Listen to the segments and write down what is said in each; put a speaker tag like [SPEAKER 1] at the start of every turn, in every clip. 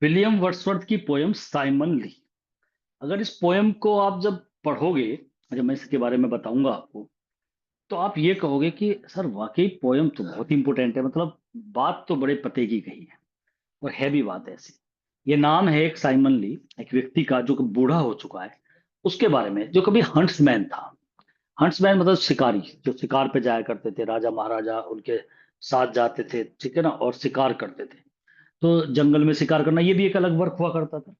[SPEAKER 1] William Wordsworth की poem Simon ली। अगर इस पोयम को आप जब पढ़ोगे, जब मैं इसके बारे में बताऊंगा आपको, तो आप ये कहोगे कि सर वाकई पोयम तो बहुत इंपॉर्टेंट है। मतलब बात तो बड़े पते की कही है, और है भी बात ऐसी। ये नाम है एक साइमन ली, एक व्यक्ति का जो कि बूढ़ा हो चुका है, उसके बारे में, जो कभी हंट्समैन था। हंट्समैन मतलब शिकारी, जो शिकार पे जाया करते थे, राजा महाराजा उनके साथ जाते थे, ठीक है ना, और शिकार करते थे। तो जंगल में शिकार करना ये भी एक अलग वर्क हुआ करता था।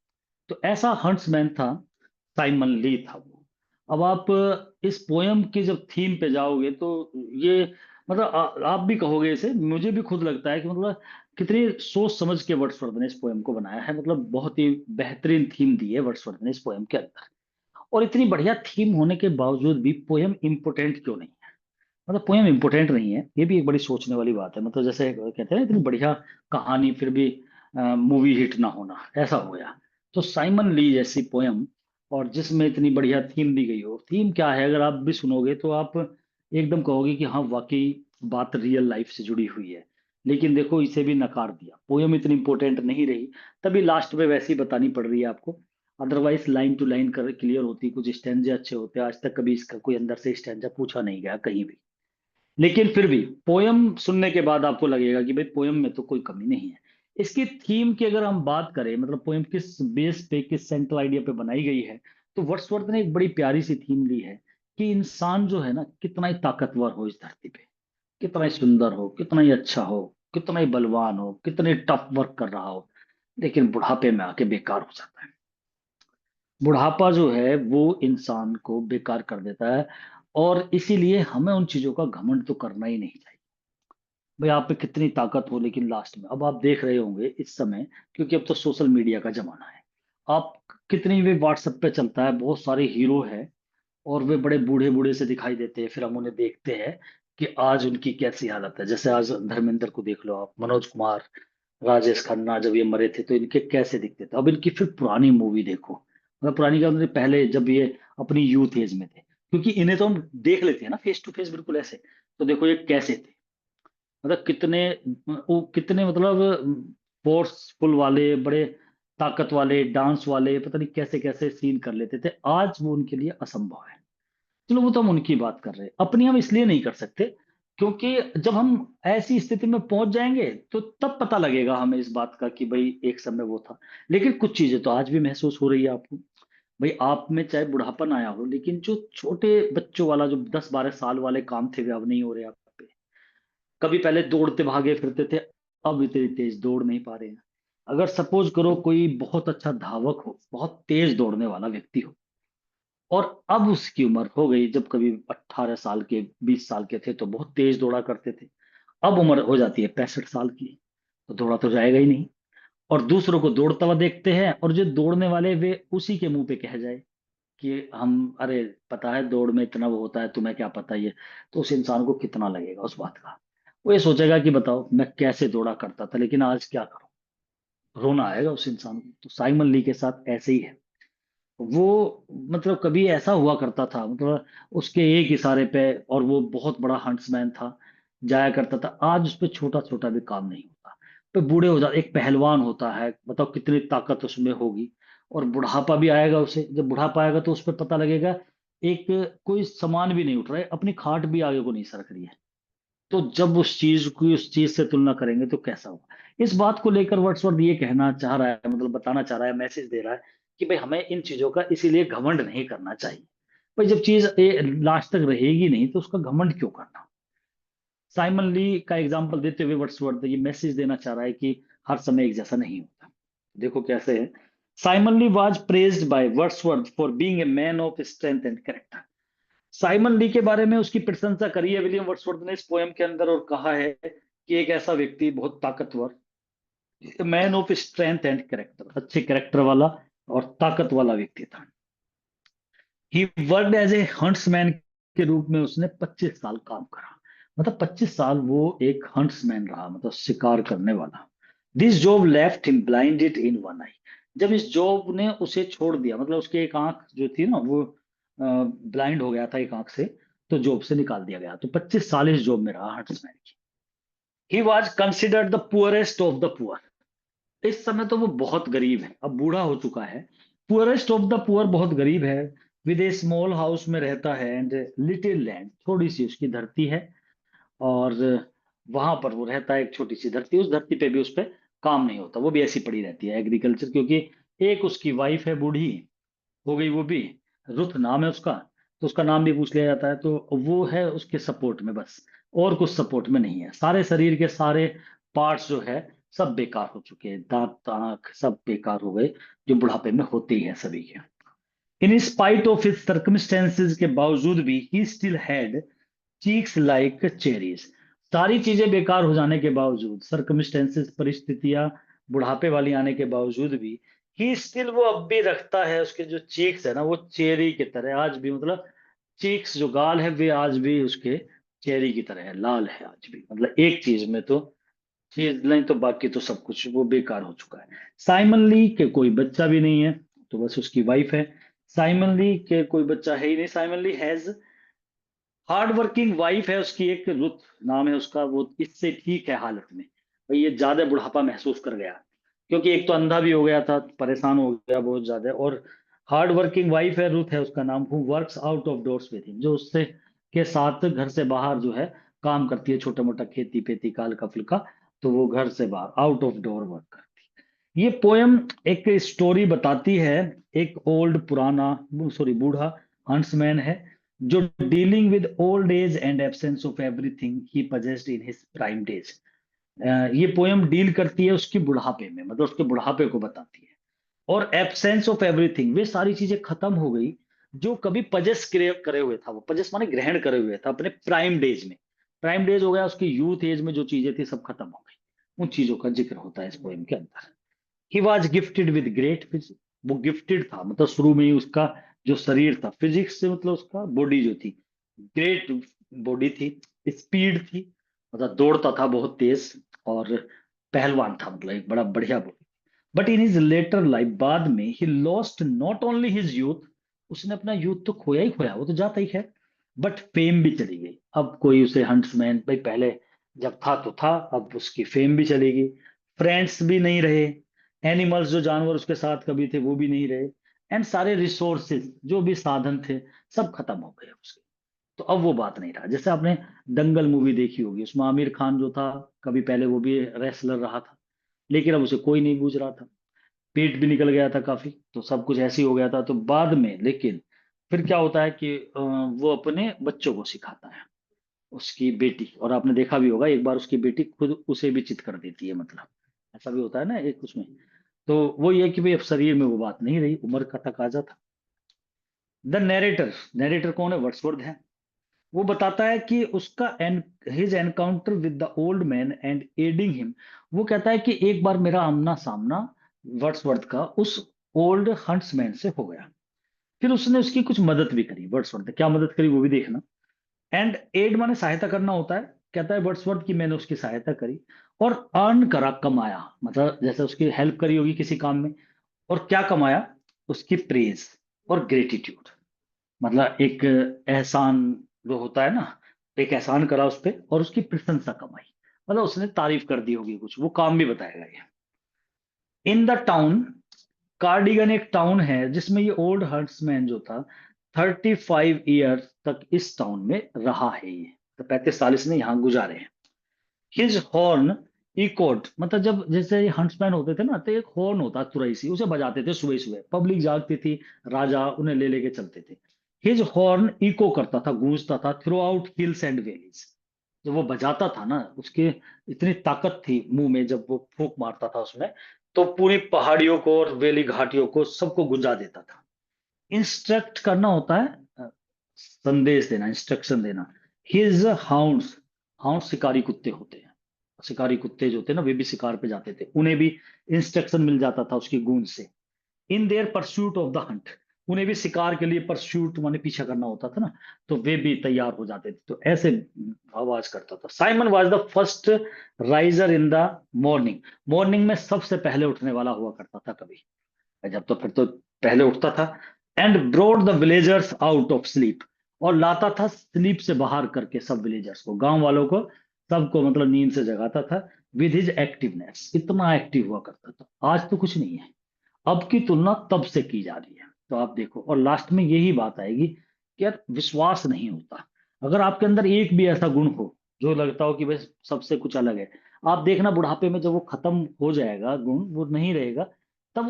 [SPEAKER 1] तो ऐसा हंट्समैन था, साइमन ली था वो। अब आप इस पोयम की जब थीम पे जाओगे तो ये मतलब आप भी कहोगे इसे, मुझे भी खुद लगता है कि मतलब कितनी सोच समझ के वर्ड्सवर्थ ने इस पोयम को बनाया है। मतलब बहुत ही बेहतरीन थीम दी है वर्ड्सवर्थ ने इस पोयम के अंदर। और इतनी बढ़िया थीम होने के बावजूद भी पोयम इंपोर्टेंट क्यों नहीं है? मतलब पोयम इंपोर्टेंट नहीं है, ये भी एक बड़ी सोचने वाली बात है। मतलब जैसे कहते हैं ना, इतनी बढ़िया कहानी फिर भी मूवी हिट ना होना, ऐसा हो गया। तो साइमन ली जैसी पोयम, और जिसमें इतनी बढ़िया थीम दी गई हो, थीम क्या है अगर आप भी सुनोगे तो आप एकदम कहोगे कि हाँ वाकई बात रियल लाइफ से जुड़ी हुई है। लेकिन देखो, इसे भी नकार दिया, पोयम इतनी इंपॉर्टेंट नहीं रही। तभी लास्ट में वैसी बतानी पड़ रही है आपको। अदरवाइज लाइन टू लाइन कर क्लियर होती, कुछ स्टैंजे अच्छे होते। आज तक कभी इसका कोई अंदर से स्टैंजा पूछा नहीं गया कहीं भी। लेकिन फिर भी पोयम सुनने के बाद आपको लगेगा कि भाई पोयम में तो कोई कमी नहीं है। इसकी थीम की अगर हम बात करें, मतलब पोयम किस बेस पे, किस सेंट्रल आइडिया पे बनाई गई है, तो वर्ड्सवर्थ ने एक बड़ी प्यारी सी थीम ली है कि इंसान जो है ना, कितना ही ताकतवर हो इस धरती पे, कितना ही सुंदर हो, कितना ही अच्छा हो, कितना ही बलवान हो, कितने टफ वर्क कर रहा हो, लेकिन बुढ़ापे में आके बेकार हो जाता है। बुढ़ापा जो है वो इंसान को बेकार कर देता है। और इसीलिए हमें उन चीजों का घमंड तो करना ही नहीं चाहिए। भाई आप पे कितनी ताकत हो, लेकिन लास्ट में अब आप देख रहे होंगे इस समय, क्योंकि अब तो सोशल मीडिया का जमाना है। आप कितनी भी व्हाट्सएप पे चलता है, बहुत सारे हीरो है, और वे बड़े बूढ़े बूढ़े से दिखाई देते हैं। फिर हम उन्हें देखते हैं कि आज उनकी कैसी हालत है। जैसे आज धर्मेंद्र को देख लो आप, मनोज कुमार, राजेश खन्ना, जब ये मरे थे तो इनके कैसे दिखते थे। अब इनकी फिर पुरानी मूवी देखो, मतलब पुरानी का मतलब पहले जब ये अपनी यूथ एज में थे, क्योंकि इन्हें तो हम देख लेते हैं ना फेस टू फेस, बिल्कुल ऐसे। तो देखो ये कैसे थे, मतलब कितने, वो कितने मतलब फोर्सफुल वाले, बड़े ताकत वाले, डांस वाले, पता नहीं कैसे कैसे सीन कर लेते थे। आज वो उनके लिए असंभव है। चलो वो तो हम उनकी बात कर रहे हैं, अपनी हम इसलिए नहीं कर सकते क्योंकि जब हम ऐसी स्थिति में पहुंच जाएंगे तो तब पता लगेगा हमें इस बात का कि भाई एक समय वो था। लेकिन कुछ चीजें तो आज भी महसूस हो रही है आपको। भाई आप में चाहे बुढ़ापन आया हो, लेकिन जो छोटे बच्चों वाला, जो 10-12 साल वाले काम थे वे अब नहीं हो रहे आप पे। कभी पहले दौड़ते भागे फिरते थे, अब इतनी तेज दौड़ नहीं पा रहे हैं। अगर सपोज करो कोई बहुत अच्छा धावक हो, बहुत तेज दौड़ने वाला व्यक्ति हो, और अब उसकी उम्र हो गई, जब कभी 18 साल के, 20 साल के थे तो बहुत तेज दौड़ा करते थे, अब उम्र हो जाती है 65 साल की, तो दौड़ा तो जाएगा ही नहीं। और दूसरों को दौड़ता हुआ देखते हैं, और जो दौड़ने वाले वे उसी के मुंह पे कह जाए कि हम, अरे पता है दौड़ में इतना वो होता है, तुम्हें क्या पता ये। तो उस इंसान को कितना लगेगा उस बात का। वो ये सोचेगा कि बताओ मैं कैसे दौड़ा करता था, लेकिन आज क्या करूं। रोना आएगा उस इंसान को। तो साइमन ली के साथ ऐसे ही है। वो मतलब कभी ऐसा हुआ करता था, मतलब उसके एक इशारे पे, और वो बहुत बड़ा हंट्समैन था, जाया करता था। आज उस पर छोटा छोटा भी काम नहीं होता। तो बूढ़े हो जाते, एक पहलवान होता है, बताओ कितनी ताकत उसमें होगी। और बुढ़ापा भी आएगा उसे, जब बुढ़ापा आएगा तो उस पर पता लगेगा एक, कोई सामान भी नहीं उठ रहा है, अपनी खाट भी आगे को नहीं सरक रही है। तो जब उस चीज की उस चीज से तुलना करेंगे तो कैसा होगा। इस बात को लेकर वर्ड्सवर्थ ये कहना चाह रहा है, मतलब बताना चाह रहा है, मैसेज दे रहा है कि भाई हमें इन चीजों का इसीलिए घमंड नहीं करना चाहिए। भाई जब चीज लास्ट तक रहेगी नहीं तो उसका घमंड क्यों करना। साइमन ली का एग्जाम्पल देते हुए वर्ड्सवर्थ ये मैसेज देना चाह रहा है कि हर समय एक जैसा नहीं होता। देखो कैसे है। Simon Lee was praised by Wordsworth for being a man of strength and character. Simon Lee के बारे में उसकी प्रशंसा करी है विलियम वर्ड्सवर्थ ने इस पोयम के अंदर, और कहा है कि एक ऐसा व्यक्ति, बहुत ताकतवर, man of strength and character, अच्छे कैरेक्टर वाला और ताकत वाला व्यक्ति था। He worked as a huntsman के रूप में उसने 25 साल काम करा। मतलब 25 साल वो एक हंट्समैन रहा, मतलब शिकार करने वाला। This job left him blinded in one eye. जब इस जॉब ने उसे छोड़ दिया, मतलब उसकी एक आंख जो थी ना वो ब्लाइंड हो गया था एक आंख से, तो जॉब से निकाल दिया गया। तो 25 साल इस जॉब में रहा हंट्समैन की। He was considered the poorest of the poor. इस समय तो वो बहुत गरीब है, अब बूढ़ा हो चुका है। पुअरेस्ट ऑफ द पुअर, बहुत गरीब है। विद ए स्मॉल हाउस में रहता है एंड लिटिल लैंड, थोड़ी सी उसकी धरती है। और वहां पर वो रहता है, एक छोटी सी धरती, उस धरती पे भी उस पे काम नहीं होता, वो भी ऐसी पड़ी रहती है एग्रीकल्चर, क्योंकि एक उसकी वाइफ है, बूढ़ी हो गई वो भी, रुथ नाम है उसका, तो उसका नाम भी पूछ लिया जाता है, तो वो है उसके सपोर्ट में बस, और कुछ सपोर्ट में नहीं है। सारे शरीर के सारे पार्ट्स जो है सब बेकार हो चुके हैं, दांत आंख सब बेकार हो गए, जो बुढ़ापे में होते ही है सभी के। In spite of his circumstances के बावजूद भी he still had cheeks like cherries. सारी चीजें बेकार हो जाने के बावजूद, सर्कमस्टेंसेस परिस्थितियां बुढ़ापे वाली आने के बावजूद भी, ही स्टिल, वो अब भी रखता है, उसके जो चीक्स है ना वो चेरी की तरह आज भी, मतलब चीक्स जो गाल है वे आज भी उसके चेरी की तरह है, लाल है आज भी। मतलब एक चीज में तो चीज नहीं, तो बाकी तो सब कुछ वो बेकार हो चुका है। साइमन ली के कोई बच्चा भी नहीं है, तो बस उसकी वाइफ है। साइमन ली के कोई बच्चा है ही नहीं। Simon Lee has hard working wife है उसकी, एक रुथ नाम है उसका, वो इससे ठीक है हालत में। भाई ये ज्यादा बुढ़ापा महसूस कर गया, क्योंकि एक तो अंधा भी हो गया था, परेशान हो गया बहुत ज्यादा। और हार्ड वर्किंग वाइफ है, रुथ है उसका नाम, who works out of doors with him, जो उससे के साथ घर से बाहर जो है काम करती है, छोटा मोटा खेती पेती का हल्का फुल्का, तो वो घर से बाहर आउट ऑफ डोर वर्क करती है। ये पोयम एक स्टोरी बताती है। एक ओल्ड पुराना, सॉरी बूढ़ा हंट्समैन है, जो dealing with old age and absence of everything he possessed in his prime days. ये पोयम डील करती है उसकी बुढ़ापे में, मतलब उसके बुढ़ापे को बताती है। और एब्सेंस ऑफ एवरीथिंग, वे सारी चीजें खत्म हो गई जो कभी पजेस करे हुए था, वो पजेस माने ग्रहण करे हुए था अपने प्राइम डेज में। प्राइम डेज हो गया उसकी यूथ एज में, जो चीजें थी सब खत्म हो गई। उन चीजों का जिक्र होता है इस पोएम के अंदर। He was gifted with great physique, वो गिफ्टेड था, मतलब शुरू में ही उसका जो शरीर था, फिजिक्स से मतलब उसका बॉडी जो थी, ग्रेट बॉडी थी। स्पीड थी, मतलब दौड़ता था बहुत तेज, और पहलवान था, मतलब एक बड़ा बढ़िया body. But in his later life, बाद में, he lost not only his youth, उसने अपना यूथ तो खोया ही खोया, वो तो जाता ही है, बट फेम भी चली गई। अब कोई उसे हंट्समैन, भाई पहले जब था तो था, अब उसकी फेम भी चली गई, फ्रेंड्स भी नहीं रहे, एनिमल्स जो जानवर उसके साथ कभी थे वो भी नहीं रहे, एंड सारे रिसोर्सेज जो भी साधन थे सब खत्म हो गए उसके। तो अब वो बात नहीं रहा। जैसे आपने दंगल मूवी देखी होगी, उसमें आमिर खान जो था, कभी पहले वो भी रेसलर रहा था, लेकिन अब उसे कोई नहीं पूछ रहा था, पेट भी निकल गया था काफी, तो सब कुछ ऐसे ही हो गया था। तो बाद में लेकिन फिर क्या होता है कि वो अपने बच्चों को सिखाता है, उसकी बेटी, और आपने देखा भी होगा एक बार उसकी बेटी खुद उसे भी चित कर देती है, मतलब ऐसा भी होता है ना एक उसमें। तो वो ये कि भाई अब शरीर में वो बात नहीं रही, उम्र का तकाजा था। द नैरेटर, नैरेटर कौन है? वर्ड्सवर्थ है। वो बताता है कि उसका his encounter with the old man and adding him, वो कहता है कि एक बार मेरा आमना सामना वर्ड्सवर्थ का उस ओल्ड हंट्समैन से हो गया। फिर उसने उसकी कुछ मदद भी करी, वर्ड्सवर्थ ने क्या मदद करी वो भी देखना। एंड एड माने सहायता करना होता है। कहता है वर्ड्सवर्थ की मैंने उसकी सहायता करी और अर्न करा, कमाया, मतलब जैसे उसकी हेल्प करी होगी किसी काम में, और क्या कमाया? उसकी प्रेज और ग्रेटिट्यूड, मतलब एक एहसान जो होता है ना, एक एहसान करा उस पे और उसकी प्रशंसा कमाई, मतलब उसने तारीफ कर दी होगी कुछ, वो काम भी बताएगा ये। इन द टाउन, कार्डिगन एक टाउन है जिसमें ये ओल्ड हर्ट्समैन जो था 35 ईयर्स तक इस टाउन में रहा है, ये तो 35 साल इसने यहाँ गुजारे हैं। हिज हॉर्न इकोड, मतलब जब जैसे हंट्समैन होते थे ना, तो एक हॉर्न होता तुरई सी, उसे बजाते थे सुबह सुबह, पब्लिक जागती थी, राजा उन्हें ले लेके चलते थे। हिज हॉर्न इको करता था, गूंजता था through out hills and valleys. जब वो बजाता था ना, उसके इतनी ताकत थी मुंह में, जब वो फूंक मारता था उसमें, तो पूरी पहाड़ियों को और वेली घाटियों को सबको गुंजा देता था। इंस्ट्रक्ट करना होता है, संदेश देना, इंस्ट्रक्शन देना। हिज हाउंड्स, हाउंड शिकारी कुत्ते होते हैं, शिकारी कुत्ते जो होते हैं ना, वे भी शिकार पे जाते थे, उन्हें भी इंस्ट्रक्शन मिल जाता था उसकी गूंज से। In their pursuit of the Hunt, उन्हें भी शिकार के लिए परस्यूट माने पीछा करना होता था ना, तो वे भी तैयार हो जाते थे, तो ऐसे आवाज करता था। Simon was the first riser in the morning, morning में सबसे पहले उठने वाला हुआ करता था कभी, जब तो फिर तो पहले उठता था। And brought the villagers out of sleep, और लाता था स्लीप से बाहर करके सब विलेजर्स को, गांव वालों को, सबको मतलब नींद से जगाता था। विद हिज एक्टिवनेस, इतना एक्टिव हुआ करता था। आज तो कुछ नहीं है। अब की तुलना तब से की जा रही है। तो आप देखो, और लास्ट में यही बात आएगी कि यार विश्वास नहीं होता। अगर आपके अंदर एक भी ऐसा गुण हो जो लगता हो कि भाई सबसे कुछ अलग है, आप देखना बुढ़ापे में जब वो खत्म हो जाएगा, गुण वो नहीं रहेगा, तब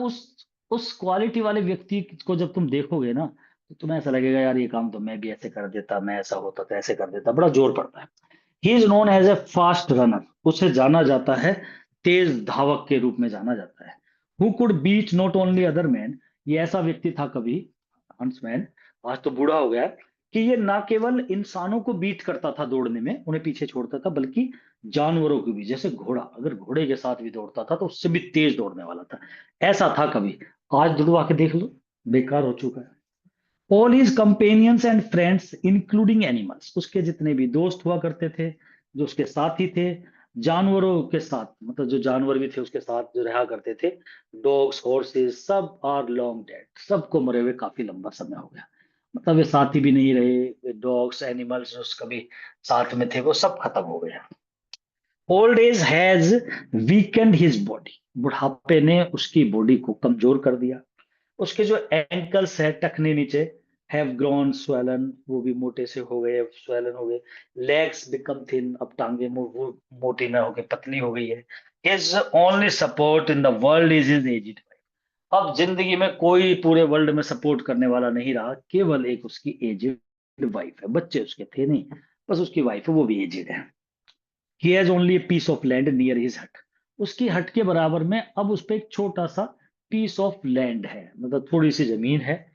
[SPEAKER 1] उस क्वालिटी वाले व्यक्ति को जब तुम देखोगे ना, तो तुम्हें ऐसा लगेगा यार ये काम तो मैं भी ऐसे कर देता, मैं ऐसा होता तो ऐसे कर देता। बड़ा जोर पड़ता है। He is known as a fast runner, उसे जाना जाता है, तेज धावक के रूप में जाना जाता है। Who could beat not only other man, ये ऐसा व्यक्ति था कभी, हंसमैन, आज तो बूढ़ा हो गया है, कि ये ना केवल इंसानों को बीट करता था दौड़ने में, उन्हें पीछे छोड़ता था, बल्कि जानवरों को भी। जैसे घोड़ा, अगर घोड़े के साथ भी दौड़ता था तो उससे भी तेज दौड़ने वाला था। ऐसा था कभी। आज जुड़वा के देख लो, बेकार हो चुका है। All his companions and friends including animals, उसके जितने भी दोस्त हुआ करते थे, जो उसके साथी थे, जानवरों के साथ, मतलब जो जानवर भी थे उसके साथ जो रहा करते थे, डॉग्स, हॉर्सेस, सब आर लॉन्ग डेड, सबको मरे हुए काफी लंबा समय हो गया। मतलब वे साथी भी नहीं रहे, डॉग्स, एनिमल्स जो उसका भी साथ में थे, वो सब खत्म हो गए। Old age has weekend his body, बुढ़ापे ने उसकी बॉडी को कमजोर कर दिया। उसके जो एंकल्स है, टखने नीचे, हैव ग्रोन स्वेलन, वो भी मोटे से हो गए, स्वेलन हो गए। लेग्स बिकम थिन, अब टांगे वो मोटी ना हो गई, पतली हो गई है। His only support in the world is his edged. अब जिंदगी में कोई पूरे वर्ल्ड में सपोर्ट करने वाला नहीं रहा, केवल एक उसकी एजिड वाइफ है। बच्चे उसके थे नहीं, बस उसकी वाइफ है, वो भी एजिड है। He has only a piece of land near his hut, उसकी हट के बराबर में अब उस पे एक छोटा सा पीस ऑफ लैंड है, मतलब थोड़ी सी जमीन है।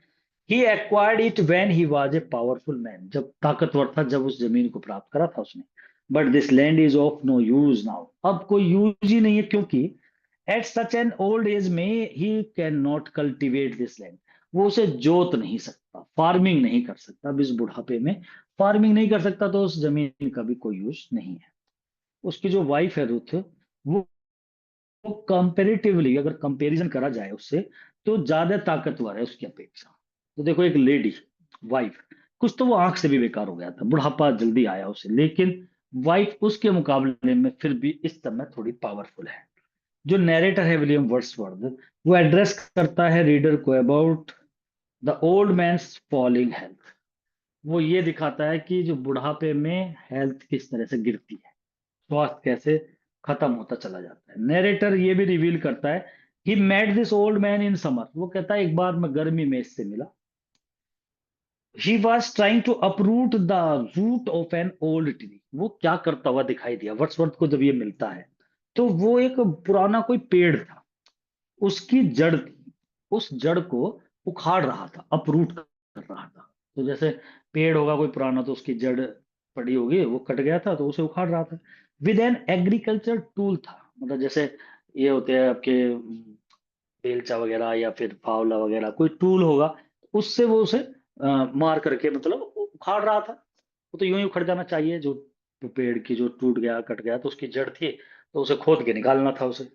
[SPEAKER 1] He acquired it when he was a powerful man, जब ताकतवर था, जब उस जमीन को प्राप्त करा था उसने। But this land is of no use now, अब कोई यूज ही नहीं है, क्योंकि at such an old age में he can not cultivate this land, वो उसे जोत नहीं सकता, फार्मिंग नहीं कर सकता। अब इस बुढ़ापे में फार्मिंग नहीं कर सकता, तो उस जमीन का भी कोई यूज नहीं है। उसकी जो वाइफ है रुथ, वो कंपेरेटिवली, अगर कंपैरिजन करा जाए उससे, तो ज्यादा ताकतवर है उसकी अपेक्षा। तो देखो, एक लेडी वाइफ, कुछ तो वो आंख से भी बेकार हो गया था, बुढ़ापा जल्दी आया उसे, लेकिन वाइफ उसके मुकाबले में फिर भी इस समय थोड़ी पावरफुल है। जो नैरेटर है विलियम वर्ड्सवर्थ, वो एड्रेस करता है रीडर को about the old man's falling health. वो ये दिखाता है कि जो बुढ़ापे में हेल्थ किस तरह से गिरती है, स्वास्थ्य कैसे खत्म होता चला जाता है। नरेटर ये भी रिवील करता है, he met this old man in summer, वो कहता है एक बार मैं गर्मी में इससे मिला। He was trying to uproot the root of an old tree, वो क्या करता हुआ दिखाई दिया वर्ड्सवर्थ को जब ये मिलता है। तो वो एक पुराना कोई पेड़ था, उसकी जड़ थी, उस जड़ को उखाड़ रहा था, अपरूट कर रहा था। तो जैसे पेड़ होगा कोई पुराना, तो उसकी जड़ पड़ी होगी, वो कट गया था तो उसे उखाड़ रहा था। विद एन एग्रीकल्चर टूल था, मतलब जैसे ये होते हैं आपके बेलचा वगैरह या फिर फावला वगैरह, कोई टूल होगा, उससे वो उसे मार करके मतलब उखाड़ रहा था। वो तो यूं ही उखड़ जाना चाहिए, जो पेड़ की जो टूट गया, कट गया, तो उसकी जड़ थी, तो उसे खोद के निकालना था उसे।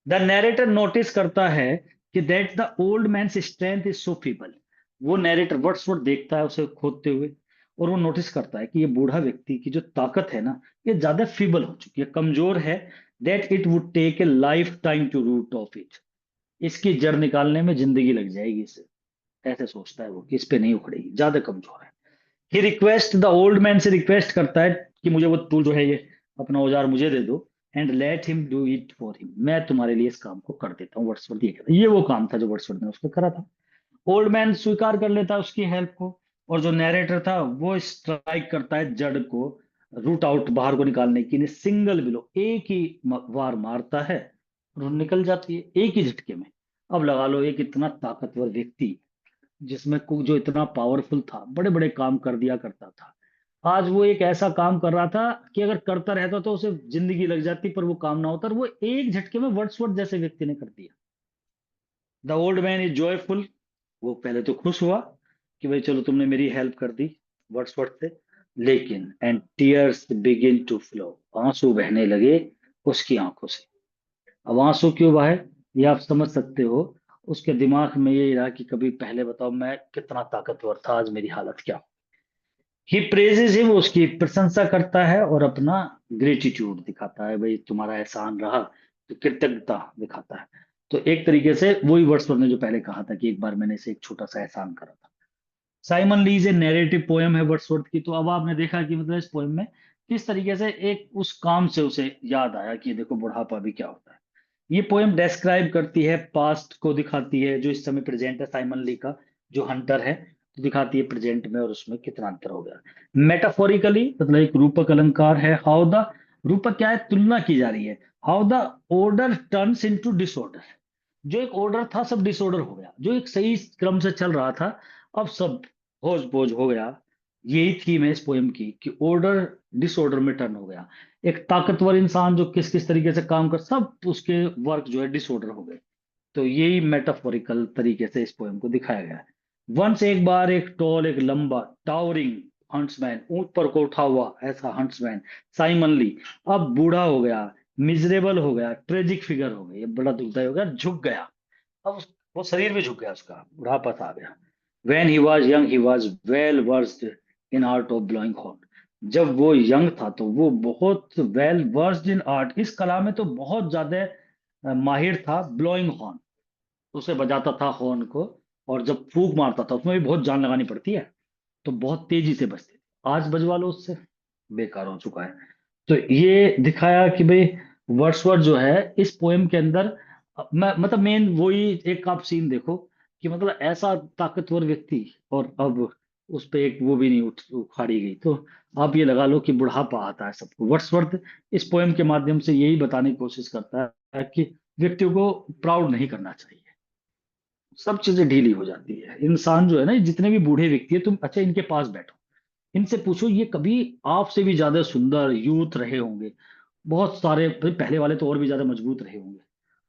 [SPEAKER 1] द नैरेटर नोटिस करता है कि that the old man strength is so feeble, वो नैरेटर वर्ड्सवर्थ देखता है उसे खोदते हुए, और वो नोटिस करता है कि ये बूढ़ा व्यक्ति की जो ताकत है ना, ये ज्यादा फीबल हो चुकी है, कमजोर है। That it would take a lifetime to root off it, इसकी जड़ निकालने में जिंदगी लग जाएगी इसे। ऐसे सोचता है वो कि इस पे नहीं उखड़ेगी, ज्यादा कमजोर है। ही रिक्वेस्ट द ओल्ड मैन से रिक्वेस्ट करता है कि मुझे वो टूल जो है, ये अपना औजार मुझे दे दो, and let him do it for him, मैं तुम्हारे लिए इस काम को कर देता हूँ। वर्ड्सवर्थ ये कहता है, ये वो काम था जो वर्ड्सवर्थ ने उसको करा था। ओल्ड मैन स्वीकार कर लेता है उसकी हेल्प को, और जो नैरेटर था वो स्ट्राइक करता है जड़ को रूट आउट, बाहर को निकालने की सिंगल बिलो, एक ही वार मारता है, और वो निकल जाती है एक ही झटके में। अब लगा लो, एक इतना ताकतवर व्यक्ति, जिसमें कुक जो इतना पावरफुल था, बड़े बड़े काम कर दिया करता था, आज वो एक ऐसा काम कर रहा था कि अगर करता रहता तो उसे जिंदगी लग जाती, पर वो काम ना होता, और वो एक झटके में वर्ड्सवर्थ जैसे व्यक्ति ने कर दिया। The old man is joyful, वो पहले तो खुश हुआ कि भाई चलो तुमने मेरी हेल्प कर दी वर्ड्सवर्थ से, लेकिन and tears begin to flow, आंसू बहने लगे उसकी आंखों से। अब आंसू क्यों बहे, ये आप समझ सकते हो। उसके दिमाग में ये रहा कि कभी पहले बताओ मैं कितना ताकतवर था, आज मेरी हालत क्या। ही प्रेजेज हिम, उसकी प्रशंसा करता है और अपना ग्रेटिट्यूड दिखाता है, भाई तुम्हारा एहसान रहा, तो कृतज्ञता दिखाता है। तो एक तरीके से वही वर्ड्सवर्थ ने जो पहले कहा था कि एक बार मैंने इसे एक छोटा सा एहसान करा था। साइमन लीज ए नैरेटिव पोयम है वर्ड्सवर्थ की। तो अब आपने देखा कि मतलब इस पोयम में किस तरीके से एक उस काम से उसे याद आया कि देखो बुढ़ापा भी क्या होता है। ये पोयम डिस्क्राइब करती है पास्ट को, दिखाती है जो इस समय प्रेजेंट है साइमन ली का जो हंटर है, तो दिखाती है प्रेजेंट में और उसमें कितना अंतर हो गया। मेटाफोरिकली मतलब एक रूपक अलंकार है। हाउ द, रूपक क्या है, तुलना की जा रही है। How the order turns into disorder, जो एक ऑर्डर था सब डिसऑर्डर हो गया, जो एक सही क्रम से चल रहा था अब सब होच पोच हो गया। यही थीम है इस पोएम की कि ऑर्डर डिसऑर्डर में टर्न हो गया। एक ताकतवर इंसान जो किस किस तरीके से काम कर, सब उसके वर्क जो है डिसऑर्डर हो गए। तो यही मेटाफोरिकल तरीके से इस पोएम को दिखाया गया है। वंस एक बार एक टॉल, एक लंबा टावरिंग हंट्समैन, ऊंट पर को उठा हुआ ऐसा हंट्समैन, साइमन ली, अब बूढ़ा हो गया, मिजरेबल हो गया, ट्रेजिक फिगर हो गया, ये बड़ा दुखदाई हो गया, झुक गया। अब वो शरीर भी झुक गया, उसका बुढ़ापा सा आ गया। When he was young, he was well versed in art of blowing horn. जब वो यंग था तो वो बहुत वेल वर्स्ड इन आर्ट, इस कला में तो बहुत ज्यादा माहिर था। ब्लोइंग हॉर्न, उसे बजाता था हॉर्न को, और जब फूंक मारता था उसमें भी बहुत जान लगानी पड़ती है, तो बहुत तेजी से बजते थे। आज बजवा लो उससे, बेकार हो चुका है। तो ये दिखाया कि भाई वर्ड्सवर्थ जो है इस पोएम के अंदर मैं मतलब मेन वही एक आप सीन देखो कि मतलब ऐसा ताकतवर व्यक्ति, और अब उस पे एक वो भी नहीं उखाड़ी गई। तो आप ये लगा लो कि बुढ़ापा आता है सबको। वर्ड्सवर्थ इस पोएम के माध्यम से यही बताने की कोशिश करता है कि व्यक्तियों को प्राउड नहीं करना चाहिए। सब चीजें ढीली हो जाती है, इंसान जो है ना, जितने भी बूढ़े व्यक्ति है, तुम अच्छा इनके पास बैठो, इनसे पूछो ये कभी आपसे भी ज्यादा सुंदर यूथ रहे होंगे, बहुत सारे भाई पहले वाले तो और भी ज्यादा मजबूत रहे होंगे,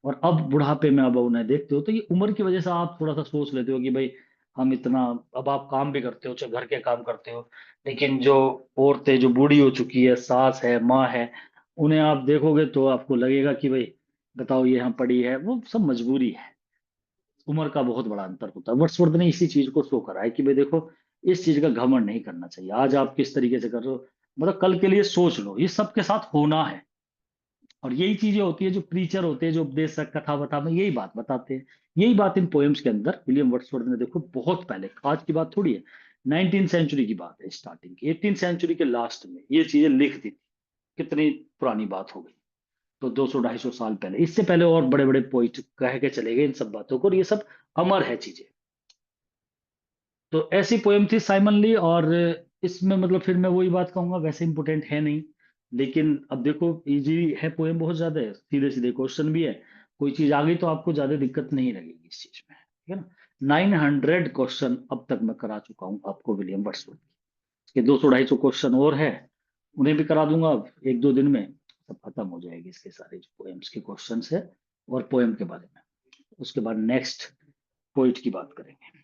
[SPEAKER 1] और अब बुढ़ापे में अब उन्हें देखते हो तो ये उम्र की वजह से आप थोड़ा सा सोच लेते हो कि भाई हम इतना, अब आप काम भी करते हो चाहे घर के काम करते हो, लेकिन जो औरतें जो बूढ़ी हो चुकी है, सास है, माँ है, उन्हें आप देखोगे तो आपको लगेगा कि भाई बताओ ये यहाँ पड़ी है, वो सब मजबूरी है। उम्र का बहुत बड़ा अंतर होता है। वर्ड्सवर्थ ने इसी चीज को शो करा है कि भाई देखो इस चीज का घमंड नहीं करना चाहिए। आज आप किस तरीके से कर रहे हो, मतलब कल के लिए सोच लो, ये सबके साथ होना है। और यही चीजें होती है जो प्रीचर होते हैं, जो उपदेशक कथा बता में यही बात बताते हैं। यही बात इन पोएम्स के अंदर विलियम वर्ड्सवर्थ ने, देखो बहुत पहले, आज की बात थोड़ी है, 19 सेंचुरी की बात है, स्टार्टिंग की 18 सेंचुरी के लास्ट में ये चीजें लिख दी थी। कितनी पुरानी बात हो गई। तो 200 250 साल पहले, इससे पहले और बड़े बड़े पोइट कह के चले गए इन सब बातों को, और ये सब अमर है चीजें। तो ऐसी पोएम थी साइमन ली। और इसमें मतलब फिर मैं वही बात कहूंगा, वैसे इंपोर्टेंट है नहीं, लेकिन अब देखो इजी है पोएम, बहुत ज्यादा है, सीधे सीधे क्वेश्चन भी है। कोई चीज आ गई तो आपको ज्यादा दिक्कत नहीं लगेगी इस चीज में, ठीक है ना। 900 क्वेश्चन अब तक मैं करा चुका हूँ आपको विलियम वर्ड्सवर्थ के। 200 250 क्वेश्चन और है, उन्हें भी करा दूंगा अब एक दो दिन में, सब खत्म हो जाएगी इसके सारे जो पोएम्स के क्वेश्चन है और पोएम के बारे में। उसके बाद नेक्स्ट पोइट की बात करेंगे।